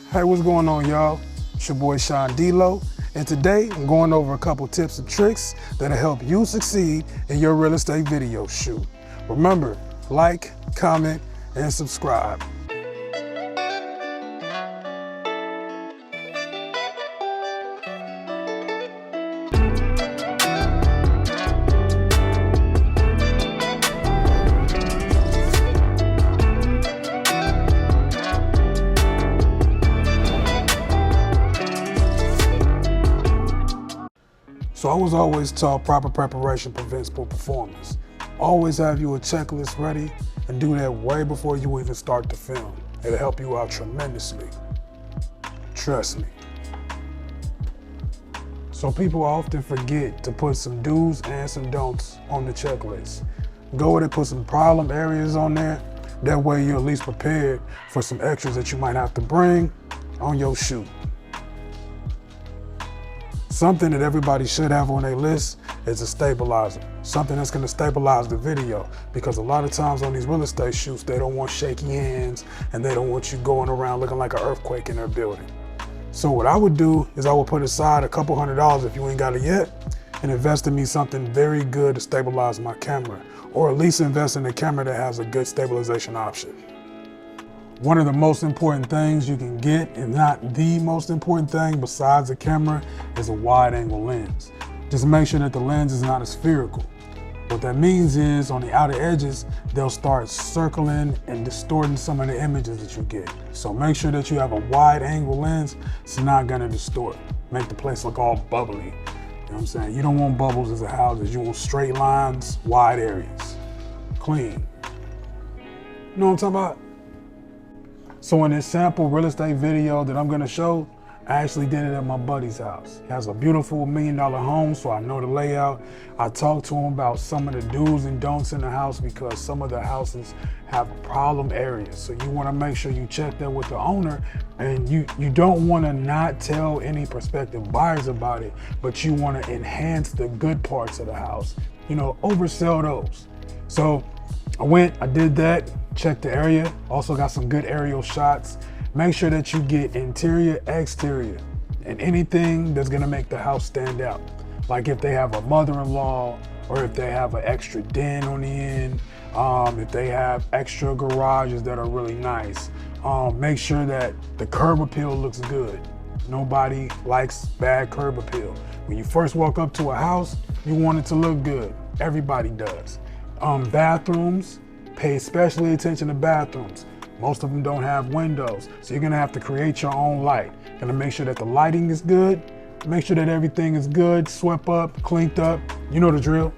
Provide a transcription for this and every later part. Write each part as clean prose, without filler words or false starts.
Hey, what's going on, y'all? It's your boy theseandelo, and today I'm going over a couple tips and tricks that'll help you succeed in your real estate video shoot. Remember, like, comment, and subscribe. So I was always taught proper preparation prevents poor performance. Always have you a checklist ready and do that way before you even start to film. It'll help you out tremendously. Trust me. So people often forget to put some do's and some don'ts on the checklist. Go ahead and put some problem areas on there. That way you're at least prepared for some extras that you might have to bring on your shoot. Something that everybody should have on their list is a stabilizer. Something that's gonna stabilize the video, because a lot of times on these real estate shoots, they don't want shaky hands and they don't want you going around looking like an earthquake in their building. So what I would do is I would put aside a couple $100 if you ain't got it yet and invest in me something very good to stabilize my camera, or at least invest in a camera that has a good stabilization option. One of the most important things you can get, and not the most important thing besides the camera, is a wide angle lens. Just make sure that the lens is not spherical. What that means is on the outer edges, they'll start circling and distorting some of the images that you get. So make sure that you have a wide angle lens. It's not gonna distort. Make the place look all bubbly. You know what I'm saying? You don't want bubbles as a houses. You want straight lines, wide areas, clean. You know what I'm talking about? So in this sample real estate video that I'm gonna show, I actually did it at my buddy's house. He has a beautiful $1 million home, so I know the layout. I talked to him about some of the do's and don'ts in the house, because some of the houses have problem areas. So you wanna make sure you check that with the owner, and you don't wanna not tell any prospective buyers about it, but you wanna enhance the good parts of the house. You know, oversell those. So I did that, checked the area, also got some good aerial shots. Make sure that you get interior, exterior, and anything that's gonna make the house stand out. Like if they have a mother-in-law, or if they have an extra den on the end, if they have extra garages that are really nice. Make sure that the curb appeal looks good. Nobody likes bad curb appeal. When you first walk up to a house, you want it to look good. Everybody does. Bathrooms, pay especially attention to bathrooms. Most of them don't have windows, so you're gonna have to create your own light. Gonna make sure that the lighting is good, make sure that everything is good, swept up, cleaned up. You know the drill.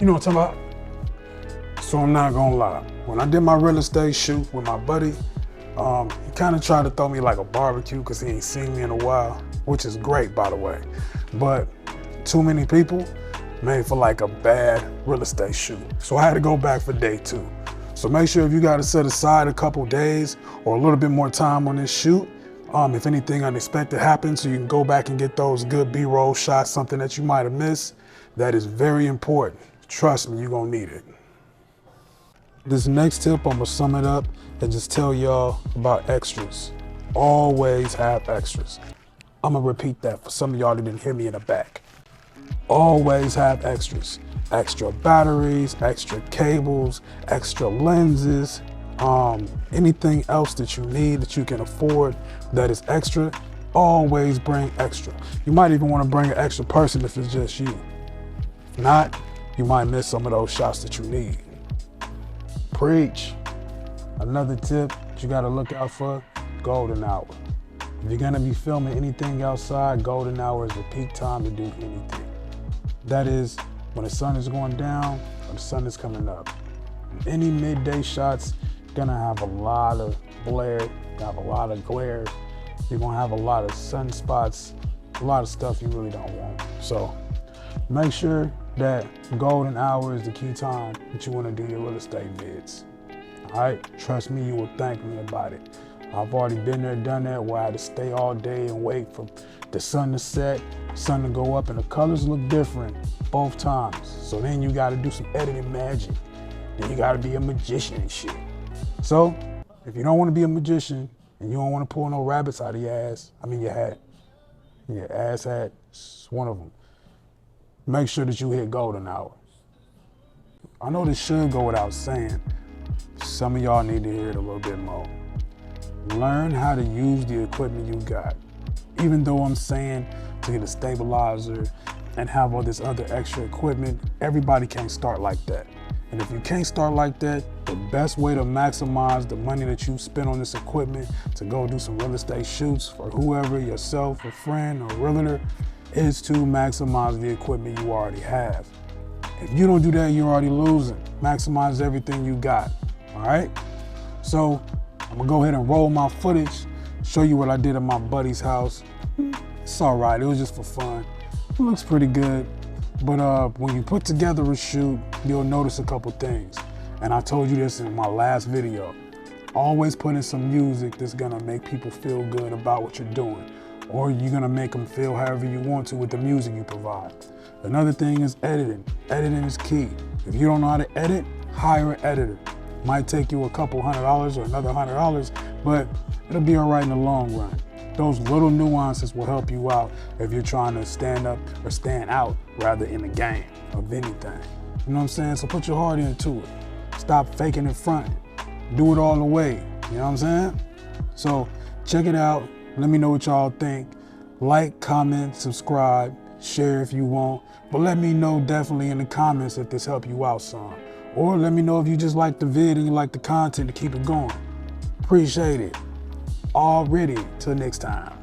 You know what I'm talking about? So I'm not gonna lie. When I did my real estate shoot with my buddy, he kind of tried to throw me like a barbecue because he ain't seen me in a while, which is great, by the way. But too many people made for like a bad real estate shoot. So I had to go back for day 2. So make sure if you got to set aside a couple days or a little bit more time on this shoot, if anything unexpected happens, so you can go back and get those good B-roll shots, something that you might have missed. That is very important. Trust me, you're gonna need it. This next tip, I'm gonna sum it up and just tell y'all about extras. Always have extras. I'm gonna repeat that for some of y'all that didn't hear me in the back. Always have extras. Extra batteries, extra cables, extra lenses, anything else that you need that you can afford that is extra, always bring extra. You might even want to bring an extra person if it's just you. If not, you might miss some of those shots that you need. Preach. Another tip that you got to look out for, golden hour. If you're going to be filming anything outside, golden hour is the peak time to do anything. That is when the sun is going down or the sun is coming up. Any midday shots, gonna have a lot of glare, have a lot of glare. You're gonna have a lot of sunspots, a lot of stuff you really don't want. So make sure that golden hour is the key time that you wanna do your real estate vids. All right, trust me, you will thank me about it. I've already been there, done that, where I had to stay all day and wait for the sun to set, sun to go up, and the colors look different both times. So then you gotta do some editing magic. Then you gotta be a magician and shit. So if you don't wanna be a magician and you don't want to pull no rabbits out of your ass. I mean your hat. Your ass hat, it's one of them. Make sure that you hit golden hour. I know this should go without saying. Some of y'all need to hear it a little bit more. Learn how to use the equipment you got. Even though I'm saying to get a stabilizer and have all this other extra equipment, everybody can't start like that. And if you can't start like that, the best way to maximize the money that you spend on this equipment to go do some real estate shoots for whoever, yourself, a friend, or realtor, is to maximize the equipment you already have. If you don't do that, you're already losing. Maximize everything you got, all right? So I'm gonna go ahead and roll my footage, show you what I did at my buddy's house. It's all right, it was just for fun. It looks pretty good. But when you put together a shoot, you'll notice a couple things. And I told you this in my last video. Always put in some music that's gonna make people feel good about what you're doing. Or you're gonna make them feel however you want to with the music you provide. Another thing is editing. Editing is key. If you don't know how to edit, hire an editor. Might take you a couple $100 or another $100, but it'll be all right in the long run. Those little nuances will help you out if you're trying to stand up or stand out rather in the game of anything. You know what I'm saying? So put your heart into it. Stop faking and fronting. Do it all the way. You know what I'm saying? So check it out. Let me know what y'all think. Like, comment, subscribe, share if you want. But let me know definitely in the comments if this helped you out some. Or let me know if you just like the vid and you like the content to keep it going. Appreciate it. Already. Till next time.